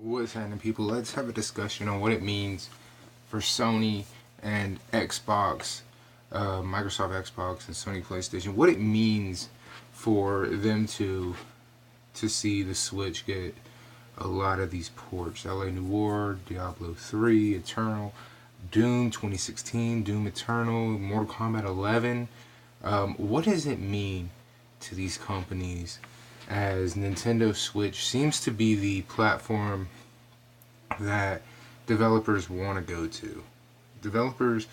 What's happening, people? Let's have a discussion on what it means for Sony and Xbox, Microsoft Xbox and Sony PlayStation. What it means for them to see the Switch get a lot of these ports: LA Noire, Diablo 3, Eternal, Doom 2016, Doom Eternal, Mortal Kombat 11. What does it mean to these companies, as Nintendo Switch seems to be the platform that developers want to go to? Developers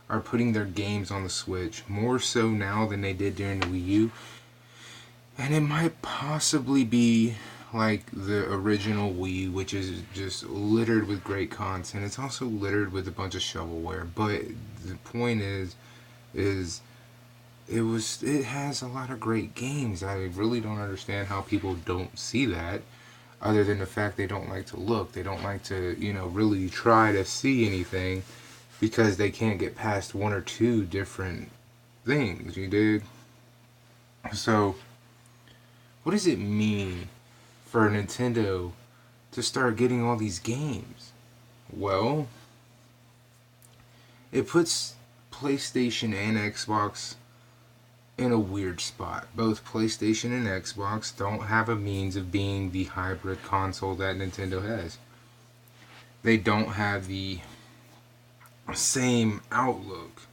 are putting their games on the Switch more so now than they did during the Wii U, and it might possibly be like the original Wii, which is just littered with great content. It's also littered with a bunch of shovelware, but the point is it has a lot of great games. I really don't understand how people don't see that, other than the fact they don't like to look. They don't like to, really try to see anything because they can't get past one or two different things, you dig? So, what does it mean for Nintendo to start getting all these games? Well, it puts PlayStation and Xbox in a weird spot. Both PlayStation and Xbox don't have a means of being the hybrid console that Nintendo has. They don't have the same outlook.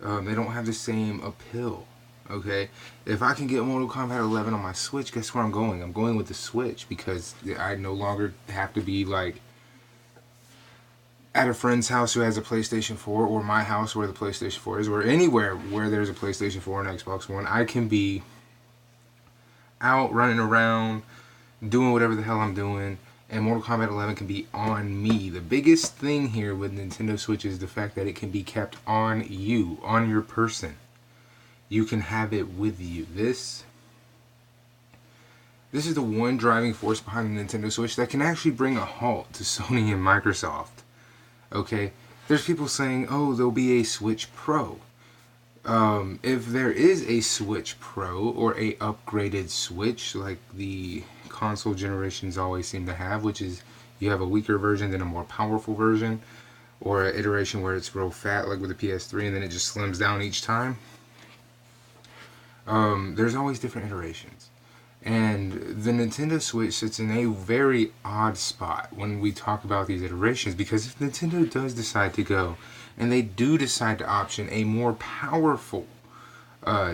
They don't have the same appeal. Okay, if I can get Mortal Kombat 11 on my Switch, guess where I'm going? I'm going with the Switch, because I no longer have to be like at a friend's house who has a PlayStation 4, or my house where the PlayStation 4 is, or anywhere where there's a PlayStation 4 and Xbox One. I can be out running around doing whatever the hell I'm doing, and Mortal Kombat 11 can be on me. The biggest thing here with Nintendo Switch is the fact that it can be kept on you, on your person. You can have it with you. This is the one driving force behind the Nintendo Switch that can actually bring a halt to Sony and Microsoft. Okay? There's people saying, oh, there'll be a Switch Pro. If there is a Switch Pro, or a upgraded Switch like the console generations always seem to have, which is you have a weaker version then a more powerful version, or an iteration where it's real fat like with the PS3 and then it just slims down each time. There's always different iterations. And the Nintendo Switch sits in a very odd spot when we talk about these iterations, because if Nintendo does decide to go, and they do decide to option a more powerful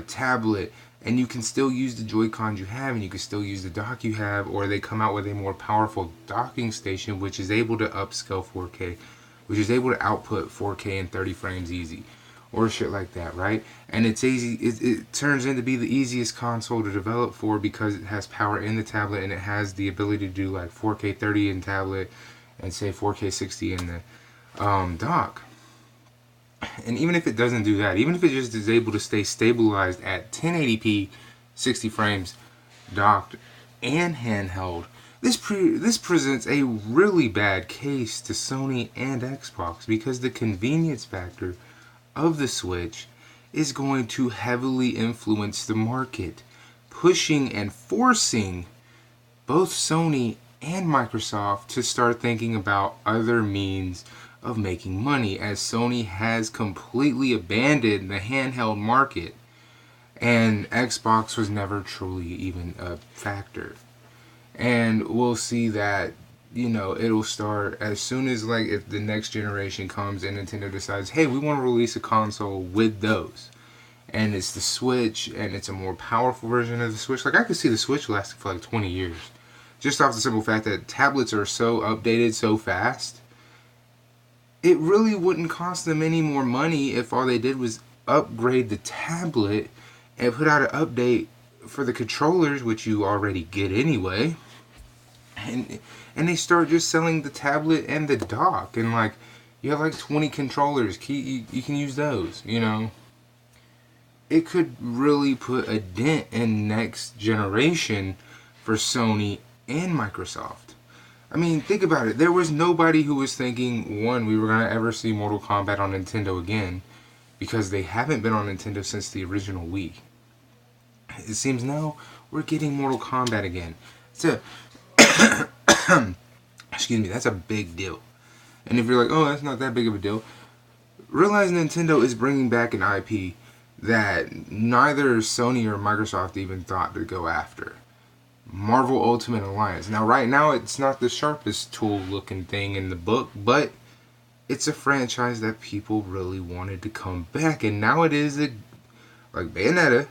tablet, and you can still use the Joy-Cons you have, and you can still use the dock you have, or they come out with a more powerful docking station which is able to upscale 4K, which is able to output 4K in 30 frames easy, or shit like that, right? And it's easy. It turns into be the easiest console to develop for, because it has power in the tablet, and it has the ability to do like 4K 30 in tablet and say 4K 60 in the dock. And even if it doesn't do that, even if it just is able to stay stabilized at 1080p 60 frames docked and handheld, this presents a really bad case to Sony and Xbox, because the convenience factor of the Switch is going to heavily influence the market, pushing and forcing both Sony and Microsoft to start thinking about other means of making money, as Sony has completely abandoned the handheld market and Xbox was never truly even a factor. And we'll see that it'll start as soon as, like, if the next generation comes and Nintendo decides, hey, we want to release a console with those, and it's the Switch, and it's a more powerful version of the Switch. Like, I could see the Switch lasting for like 20 years, just off the simple fact that tablets are so updated so fast. It really wouldn't cost them any more money if all they did was upgrade the tablet and put out an update for the controllers, which you already get anyway. And they start just selling the tablet and the dock, and like you have like 20 controllers. You can use those. It could really put a dent in next generation for Sony and Microsoft. I mean, think about it. There was nobody who was thinking, one, we were gonna ever see Mortal Kombat on Nintendo again, because they haven't been on Nintendo since the original Wii. It seems now we're getting Mortal Kombat again. So excuse me, that's a big deal. And if you're like, oh, that's not that big of a deal, realize Nintendo is bringing back an IP that neither Sony or Microsoft even thought to go after. Marvel Ultimate Alliance. Now, right now, it's not the sharpest tool-looking thing in the book, but it's a franchise that people really wanted to come back, and now it is, like Bayonetta,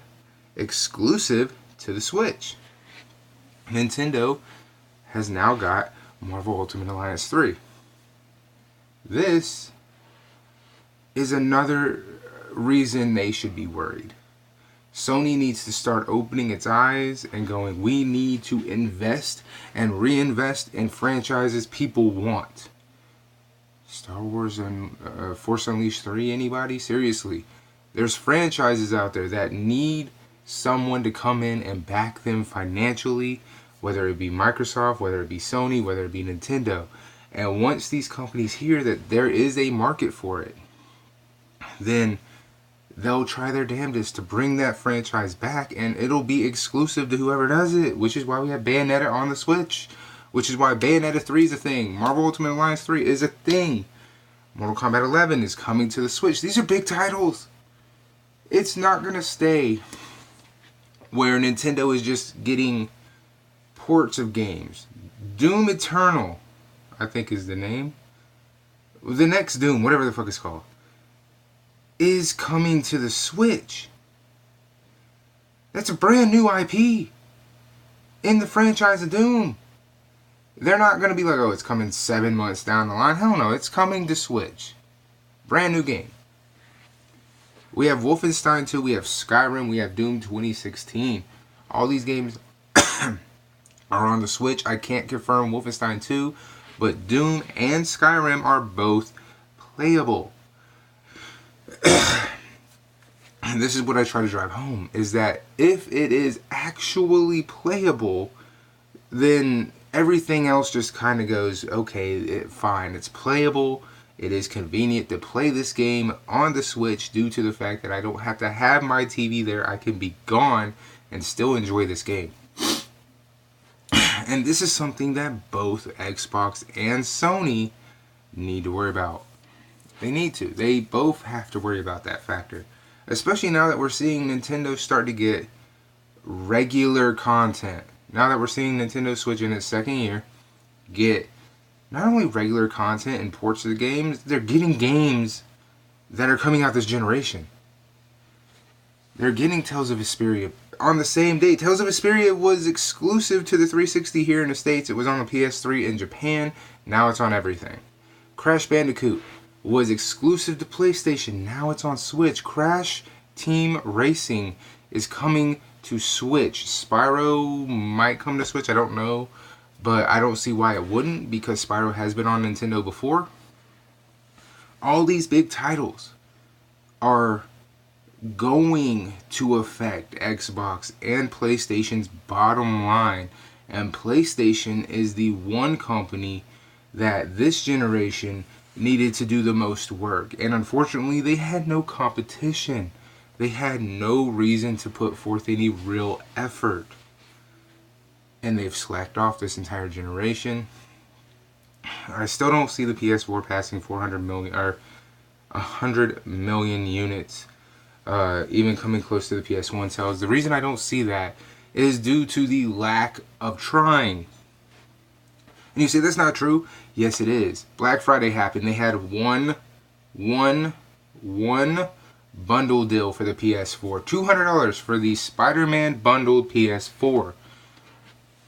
exclusive to the Switch. Nintendo has now got Marvel Ultimate Alliance 3. This is another reason they should be worried. Sony needs to start opening its eyes and going, we need to invest and reinvest in franchises people want. Star Wars and Force Unleashed 3, anybody? Seriously. There's franchises out there that need someone to come in and back them financially, whether it be Microsoft, whether it be Sony, whether it be Nintendo. And once these companies hear that there is a market for it, then they'll try their damnedest to bring that franchise back, and it'll be exclusive to whoever does it, which is why we have Bayonetta on the Switch, which is why Bayonetta 3 is a thing. Marvel Ultimate Alliance 3 is a thing. Mortal Kombat 11 is coming to the Switch. These are big titles. It's not going to stay where Nintendo is just getting ports of games. Doom Eternal, I think is the name. The next Doom, whatever the fuck it's called, is coming to the Switch. That's a brand new IP in the franchise of Doom. They're not going to be like, oh, it's coming 7 months down the line. Hell no, it's coming to Switch. Brand new game. We have Wolfenstein 2, we have Skyrim, we have Doom 2016. All these games are on the Switch. I can't confirm Wolfenstein 2, but Doom and Skyrim are both playable. And this is what I try to drive home, is that if it is actually playable, then everything else just kind of goes, okay, fine, it's playable. It is convenient to play this game on the Switch due to the fact that I don't have to have my TV there. I can be gone and still enjoy this game. And this is something that both Xbox and Sony need to worry about. They need to. They both have to worry about that factor. Especially now that we're seeing Nintendo start to get regular content. Now that we're seeing Nintendo Switch in its second year get not only regular content and ports of the games, they're getting games that are coming out this generation. They're getting Tales of Vesperia on the same day. Tales of Vesperia was exclusive to the 360 here in the States. It was on the PS3 in Japan. Now it's on everything. Crash Bandicoot was exclusive to PlayStation. Now it's on Switch. Crash Team Racing is coming to Switch. Spyro might come to Switch. I don't know. But I don't see why it wouldn't, because Spyro has been on Nintendo before. All these big titles are going to affect Xbox and PlayStation's bottom line. And PlayStation is the one company that this generation needed to do the most work. And unfortunately, they had no competition. They had no reason to put forth any real effort. And they've slacked off this entire generation. I still don't see the PS4 passing 400 million or 100 million units, even coming close to the PS1 sales. The reason I don't see that is due to the lack of trying. And you say that's not true? Yes, it is. Black Friday happened. They had one bundle deal for the PS4. $200 for the Spider-Man bundled PS4.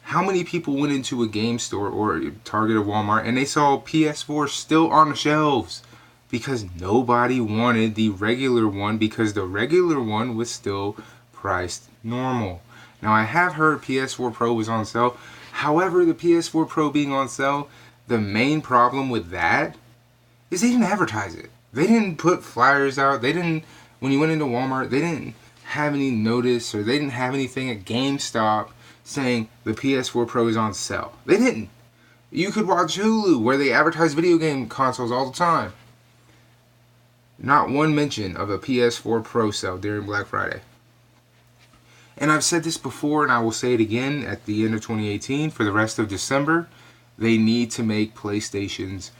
How many people went into a game store or Target or Walmart and they saw PS4 still on the shelves? Because nobody wanted the regular one, because the regular one was still priced normal. Now, I have heard PS4 Pro was on sale. However, the PS4 Pro being on sale, the main problem with that is they didn't advertise it. They didn't put flyers out. They didn't, when you went into Walmart, they didn't have any notice, or they didn't have anything at GameStop saying the PS4 Pro is on sale. They didn't. You could watch Hulu, where they advertise video game consoles all the time. Not one mention of a PS4 Pro sale during Black Friday. And I've said this before, and I will say it again at the end of 2018 for the rest of December. They need to make PlayStations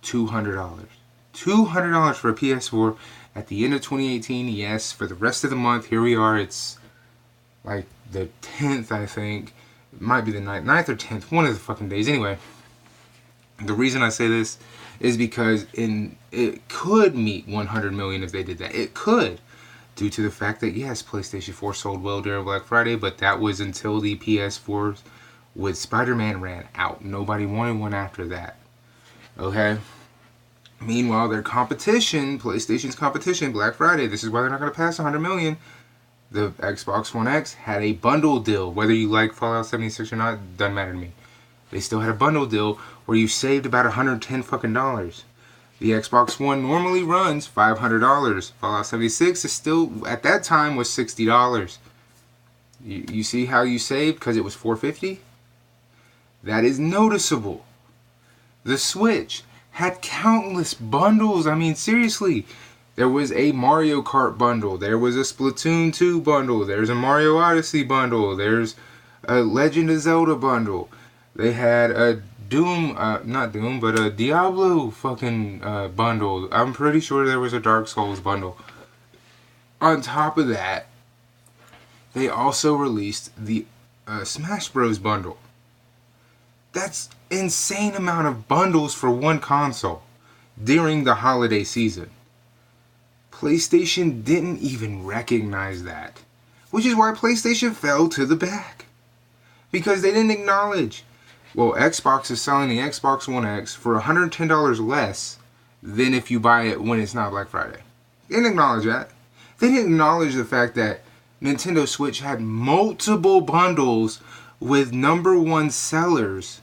$200. $200 for a PS4 at the end of 2018. Yes, for the rest of the month, here we are. It's like the 10th, I think. It might be the 9th or 10th, one of the fucking days. Anyway, the reason I say this is because it could meet 100 million if they did that. It could, due to the fact that, yes, PlayStation 4 sold well during Black Friday, but that was until the PS4s with Spider-Man ran out. Nobody wanted one after that. Okay? Meanwhile, their competition, PlayStation's competition, Black Friday, this is why they're not going to pass 100 million. The Xbox One X had a bundle deal. Whether you like Fallout 76 or not, doesn't matter to me. They still had a bundle deal where you saved about $110 fucking dollars. The Xbox One normally runs $500. Fallout 76 is still, at that time, was $60. You see how you saved because it was $450? That is noticeable. The Switch had countless bundles. I mean, seriously. There was a Mario Kart bundle. There was a Splatoon 2 bundle. There's a Mario Odyssey bundle. There's a Legend of Zelda bundle. They had a Doom, not Doom, but a Diablo fucking bundle. I'm pretty sure there was a Dark Souls bundle. On top of that, they also released the Smash Bros. Bundle. That's insane amount of bundles for one console during the holiday season. PlayStation didn't even recognize that, which is why PlayStation fell to the back. Because they didn't acknowledge, well, Xbox is selling the Xbox One X for $110 less than if you buy it when it's not Black Friday. They didn't acknowledge that. They didn't acknowledge the fact that Nintendo Switch had multiple bundles with #1 sellers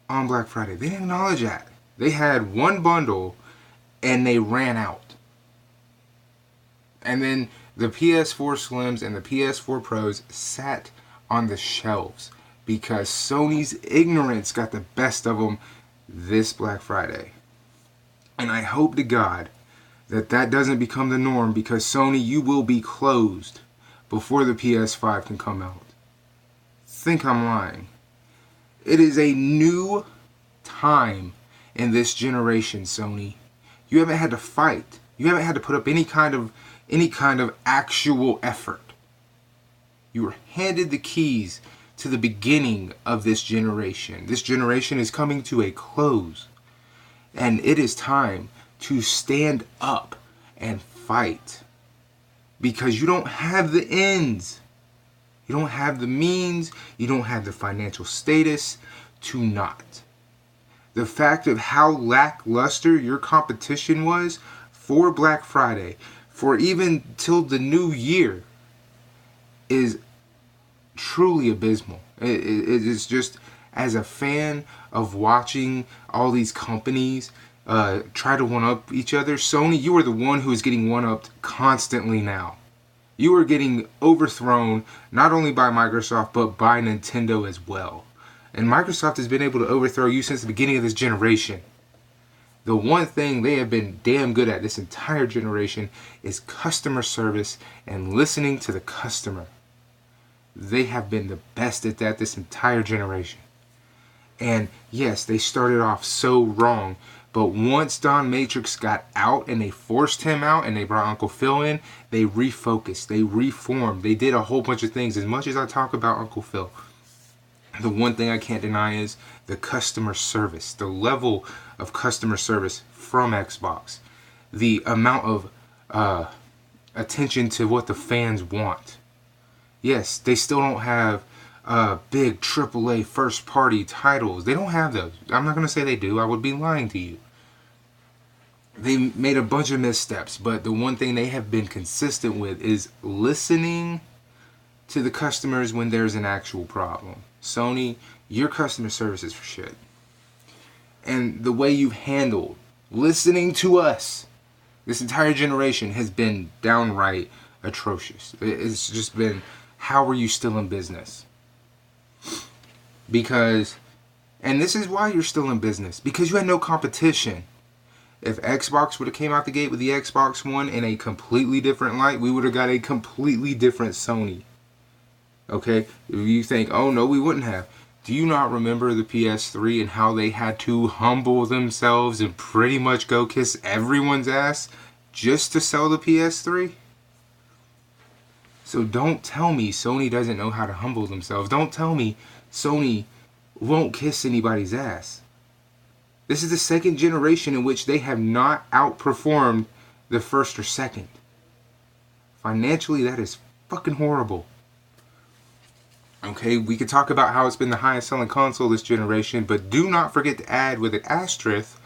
on Black Friday. They didn't acknowledge that. They had one bundle and they ran out. And then the PS4 Slims and the PS4 Pros sat on the shelves because Sony's ignorance got the best of them this Black Friday. And I hope to God that that doesn't become the norm, because Sony, you will be closed before the PS5 can come out. Think I'm lying. It is a new time in this generation, Sony. You haven't had to fight. You haven't had to put up any kind of actual effort. You were handed the keys to the beginning of this generation. This generation is coming to a close. And it is time to stand up and fight. Because you don't have the ends. You don't have the means. You don't have the financial status to not. The fact of how lackluster your competition was for Black Friday, for even till the new year, is truly abysmal. It is just, as a fan of watching all these companies try to one-up each other, Sony, you are the one who is getting one-upped constantly now. You are getting overthrown not only by Microsoft, but by Nintendo as well. And Microsoft has been able to overthrow you since the beginning of this generation. The one thing they have been damn good at this entire generation is customer service and listening to the customer. They have been the best at that this entire generation. And yes, they started off so wrong, but once Don Matrix got out and they forced him out and they brought Uncle Phil in, they refocused, they reformed, they did a whole bunch of things. As much as I talk about Uncle Phil, the one thing I can't deny is the customer service, the level of customer service from Xbox, the amount of attention to what the fans want. Yes, they still don't have big AAA first-party titles. They don't have those. I'm not going to say they do. I would be lying to you. They made a bunch of missteps, but the one thing they have been consistent with is listening to the customers when there's an actual problem. Sony, your customer service is for shit. And the way you've handled listening to us this entire generation has been downright atrocious. It's just been, how are you still in business? Because, and this is why you're still in business, because you had no competition. If Xbox would have came out the gate with the Xbox One in a completely different light, we would have got a completely different Sony. Okay? If you think, oh no, we wouldn't have. Do you not remember the PS3 and how they had to humble themselves and pretty much go kiss everyone's ass just to sell the PS3? So don't tell me Sony doesn't know how to humble themselves. Don't tell me Sony won't kiss anybody's ass. This is the second generation in which they have not outperformed the first or second. Financially, that is fucking horrible. Okay, we could talk about how it's been the highest selling console this generation, but do not forget to add with an asterisk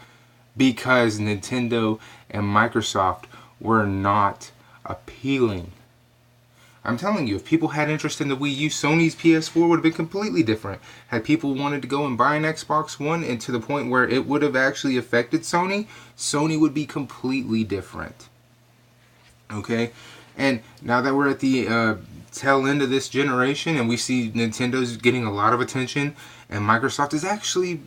because Nintendo and Microsoft were not appealing. I'm telling you, if people had interest in the Wii U, Sony's PS4 would have been completely different. Had people wanted to go and buy an Xbox One, and to the point where it would have actually affected Sony, Sony would be completely different. Okay? And now that we're at the tail end of this generation and we see Nintendo's getting a lot of attention, and Microsoft is actually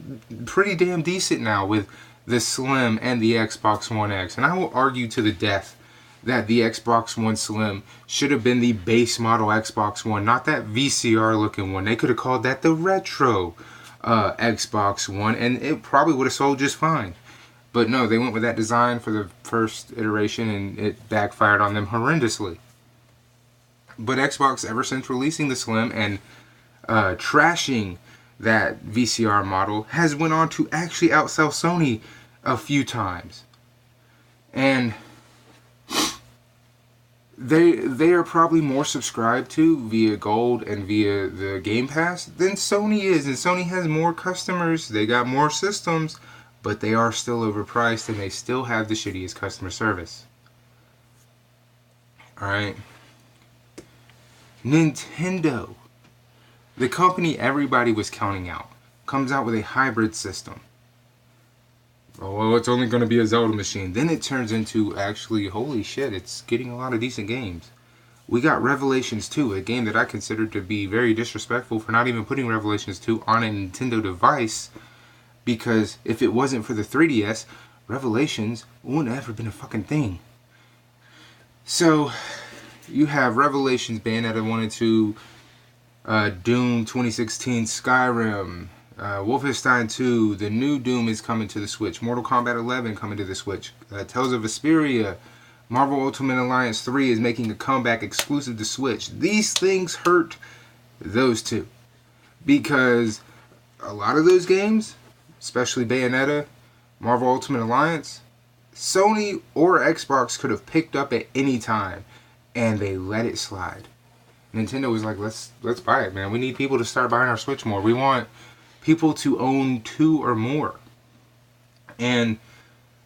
pretty damn decent now with the Slim and the Xbox One X. And I will argue to the death that the Xbox One Slim should have been the base model Xbox One, not that VCR looking one. They could have called that the retro Xbox One, and it probably would have sold just fine. But no, they went with that design for the first iteration, and it backfired on them horrendously. But Xbox, ever since releasing the Slim and trashing that VCR model, has went on to actually outsell Sony a few times. And they are probably more subscribed to via Gold and via the Game Pass than Sony is. And Sony has more customers, they got more systems, but they are still overpriced and they still have the shittiest customer service. Alright. Nintendo, the company everybody was counting out, comes out with a hybrid system. Oh, well, it's only going to be a Zelda machine. Then it turns into, actually, holy shit, it's getting a lot of decent games. We got Revelations 2, a game that I consider to be very disrespectful for not even putting Revelations 2 on a Nintendo device, because if it wasn't for the 3DS, Revelations wouldn't have ever been a fucking thing. So, you have Revelations, Bayonetta 1 and 2, Doom 2016, Skyrim, Wolfenstein 2, the new Doom is coming to the Switch, Mortal Kombat 11 coming to the Switch, Tales of Vesperia, Marvel Ultimate Alliance 3 is making a comeback exclusive to Switch. These things hurt those two, because a lot of those games, especially Bayonetta, Marvel Ultimate Alliance, Sony or Xbox could have picked up at any time, and they let it slide. Nintendo was like, let's buy it, man. We need people to start buying our Switch more. We want people to own 2 or more. And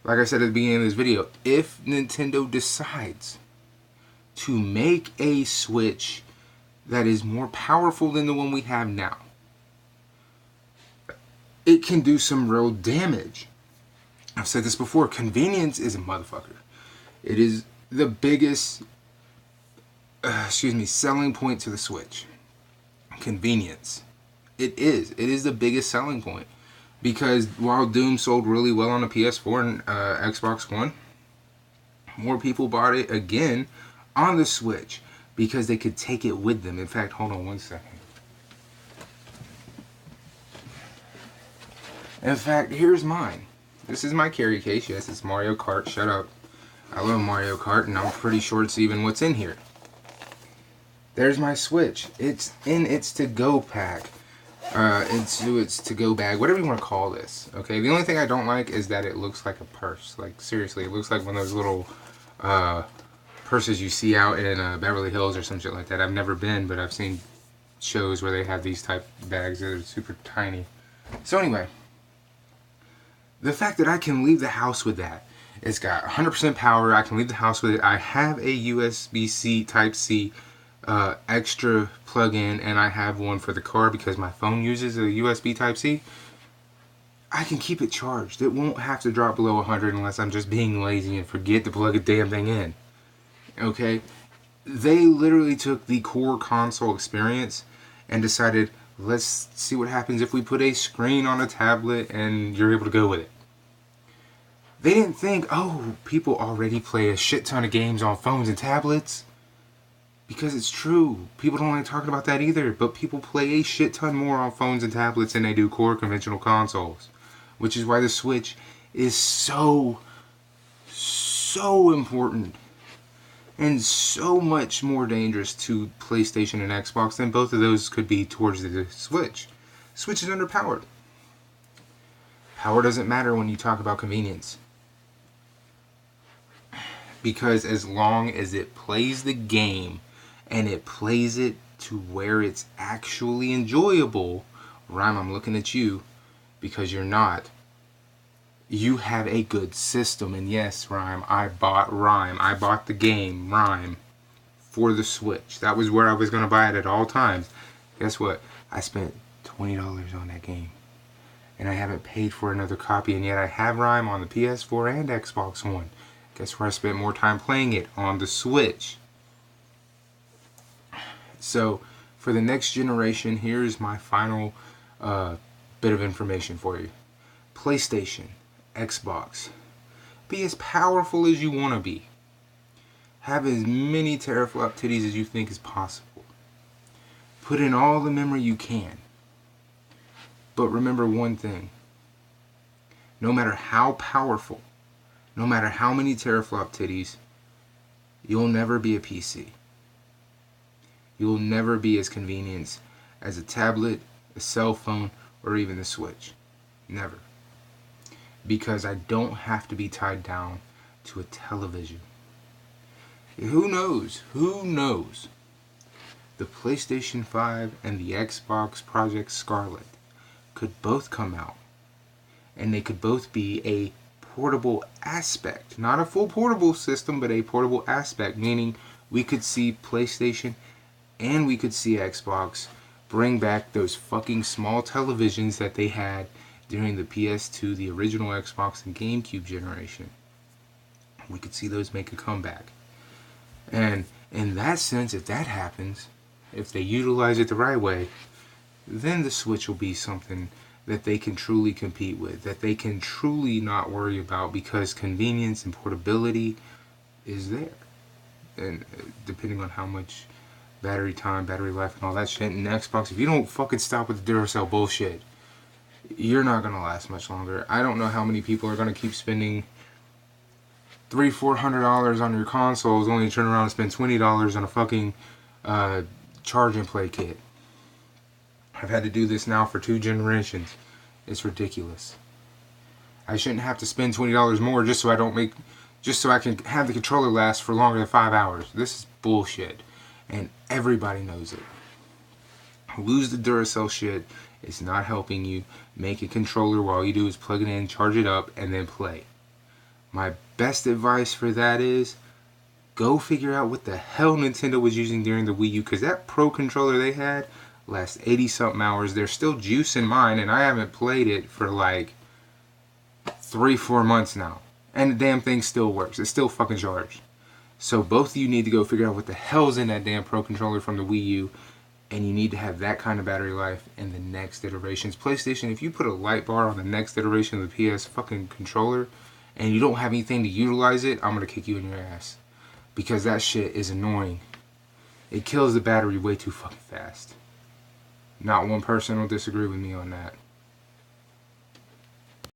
like I said at the beginning of this video, if Nintendo decides to make a Switch that is more powerful than the one we have now, it can do some real damage. I've said this before, convenience is a motherfucker. It is the biggest selling point to the Switch. Convenience. It is the biggest selling point. Because while Doom sold really well on the PS4 and Xbox One, more people bought it again on the Switch because they could take it with them. In fact, hold on one second. In fact, here's mine. This is my carry case. Yes, it's Mario Kart. Shut up. I love Mario Kart, and I'm pretty sure it's even what's in here. There's my Switch. It's in its to-go pack. Into its to-go bag, whatever you want to call this. Okay, the only thing I don't like is that it looks like a purse. Like, seriously, it looks like one of those little purses you see out in Beverly Hills or some shit like that. I've never been, but I've seen shows where they have these type of bags that are super tiny. So anyway, the fact that I can leave the house with that, it's got 100% power, I can leave the house with it, I have a USB-C Type-C extra plug-in, and I have one for the car because my phone uses a USB Type-C. I can keep it charged. It won't have to drop below 100 unless I'm just being lazy and forget to plug a damn thing in. Okay? They literally took the core console experience and decided, let's see what happens if we put a screen on a tablet and you're able to go with it. They didn't think, oh, people already play a shit ton of games on phones and tablets. Because it's true. People don't like talking about that either. But people play a shit ton more on phones and tablets than they do core conventional consoles. Which is why the Switch is so important. And so much more dangerous to PlayStation and Xbox than both of those could be towards the Switch. Switch is underpowered. Power doesn't matter when you talk about convenience. Because as long as it plays the game and it plays it to where it's actually enjoyable, Rhyme, I'm looking at you because you're not. You have a good system. And yes, Rhyme, I bought the game, Rhyme, for the Switch. That was where I was going to buy it at all times. Guess what? I spent $20 on that game. And I haven't paid for another copy, and yet I have Rhyme on the PS4 and Xbox One. Guess where I spent more time playing it? On the Switch. So, for the next generation, here's my final bit of information for you. PlayStation, Xbox. Be as powerful as you want to be. Have as many teraflop titties as you think is possible. Put in all the memory you can. But remember one thing. No matter how powerful, no matter how many teraflop titties, you'll never be a PC. You'll never be as convenient as a tablet, a cell phone, or even the Switch. Never. Because I don't have to be tied down to a television. Who knows? Who knows? The PlayStation 5 and the Xbox Project Scarlet could both come out. And they could both be a portable aspect. Not a full portable system, but a portable aspect. Meaning we could see PlayStation and we could see Xbox bring back those fucking small televisions that they had during the PS2, the original Xbox and GameCube generation. We could see those make a comeback. And in that sense, if that happens, if they utilize it the right way, then the Switch will be something that they can truly compete with, that they can truly not worry about, because convenience and portability is there. And depending on how much battery time, battery life, and all that shit, and Xbox, if you don't fucking stop with the Duracell bullshit, you're not going to last much longer. I don't know how many people are going to keep spending $300-400 on your consoles only to turn around and spend $20 on a fucking charge and play kit. I've had to do this now for 2 generations. It's ridiculous. I shouldn't have to spend $20 more just so I can have the controller last for longer than 5 hours. This is bullshit. And everybody knows it. Lose the Duracell shit. It's not helping you. Make a controller where all you do is plug it in, charge it up, and then play. My best advice for that is go figure out what the hell Nintendo was using during the Wii U, because that Pro controller they had lasts 80-something hours. There's still juice in mine, and I haven't played it for like 3-4 months now. And the damn thing still works. It's still fucking charged. So both of you need to go figure out what the hell's in that damn Pro controller from the Wii U, and you need to have that kind of battery life in the next iterations. PlayStation, if you put a light bar on the next iteration of the PS fucking controller and you don't have anything to utilize it, I'm gonna kick you in your ass. Because that shit is annoying. It kills the battery way too fucking fast. Not one person will disagree with me on that.